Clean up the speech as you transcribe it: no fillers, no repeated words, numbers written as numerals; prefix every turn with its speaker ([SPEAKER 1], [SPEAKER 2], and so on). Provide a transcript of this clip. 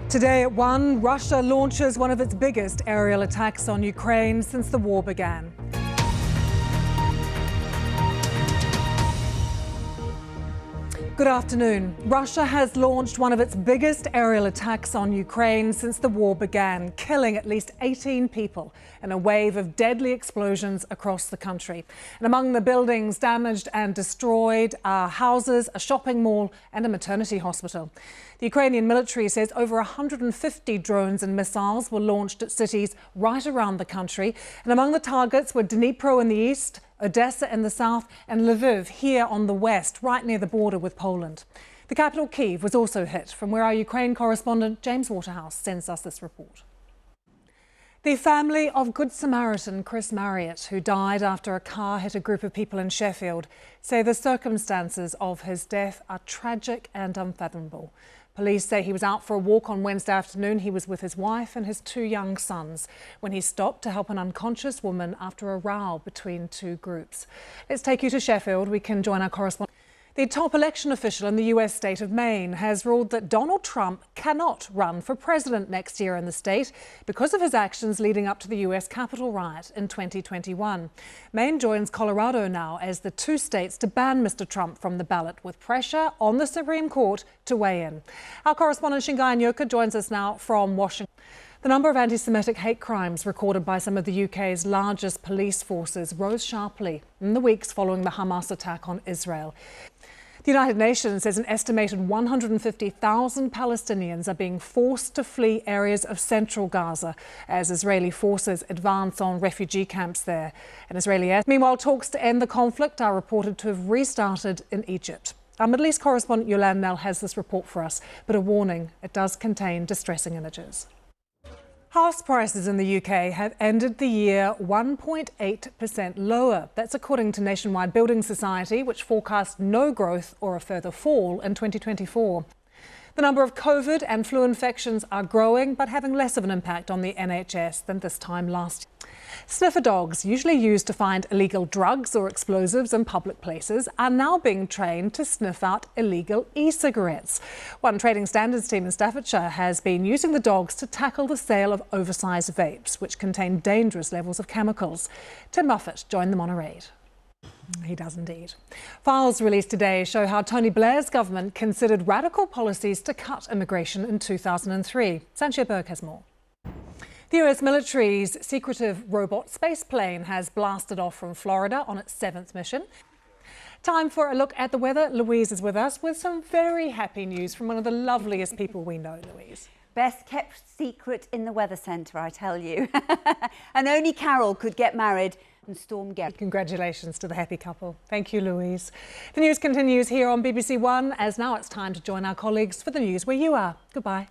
[SPEAKER 1] Today at 1, Russia launches one of its biggest aerial attacks on Ukraine since the war began. Good afternoon. Russia has launched one of its biggest aerial attacks on Ukraine since the war began, killing at least 18 people in a wave of deadly explosions across the country. And among the buildings damaged and destroyed are houses, a shopping mall and a maternity hospital. The Ukrainian military says over 150 drones and missiles were launched at cities right around the country. And among the targets were Dnipro in the east, Odessa in the south and Lviv here on the west, right near the border with Poland. The capital, Kyiv, was also hit, from where our Ukraine correspondent James Waterhouse sends us this report. The family of Good Samaritan Chris Marriott, who died after a car hit a group of people in Sheffield, say the circumstances of his death are tragic and unfathomable. Police say he was out for a walk on Wednesday afternoon. He was with his wife and his 2 young sons when he stopped to help an unconscious woman after a row between 2 groups. Let's take you to Sheffield. We can join our correspondent. The top election official in the US state of Maine has ruled that Donald Trump cannot run for president next year in the state because of his actions leading up to the US Capitol riot in 2021. Maine joins Colorado now as the 2 states to ban Mr. Trump from the ballot, with pressure on the Supreme Court to weigh in. Our correspondent Shingai Nyoka joins us now from Washington. The number of anti-Semitic hate crimes recorded by some of the UK's largest police forces rose sharply in the weeks following the Hamas attack on Israel. The United Nations says an estimated 150,000 Palestinians are being forced to flee areas of central Gaza as Israeli forces advance on refugee camps there. Meanwhile, talks to end the conflict are reported to have restarted in Egypt. Our Middle East correspondent Yolande Nell has this report for us, but a warning, it does contain distressing images. House prices in the UK have ended the year 1.8% lower. That's according to Nationwide Building Society, which forecast no growth or a further fall in 2024. The number of COVID and flu infections are growing, but having less of an impact on the NHS than this time last year. Sniffer dogs, usually used to find illegal drugs or explosives in public places, are now being trained to sniff out illegal e-cigarettes. One trading standards team in Staffordshire has been using the dogs to tackle the sale of oversized vapes, which contain dangerous levels of chemicals. Tim Muffet joined them on a raid. He does indeed. Files released today show how Tony Blair's government considered radical policies to cut immigration in 2003. Sanchia Berg has more. The US military's secretive robot space plane has blasted off from Florida on its 7th mission. Time for a look at the weather. Louise is with us with some very happy news from one of the loveliest people we know, Louise.
[SPEAKER 2] Best kept secret in the weather centre, I tell you. And only Carol could get married and storm Gary.
[SPEAKER 1] Congratulations to the happy couple. Thank you, Louise. The news continues here on BBC One, as now it's time to join our colleagues for the news where you are. Goodbye.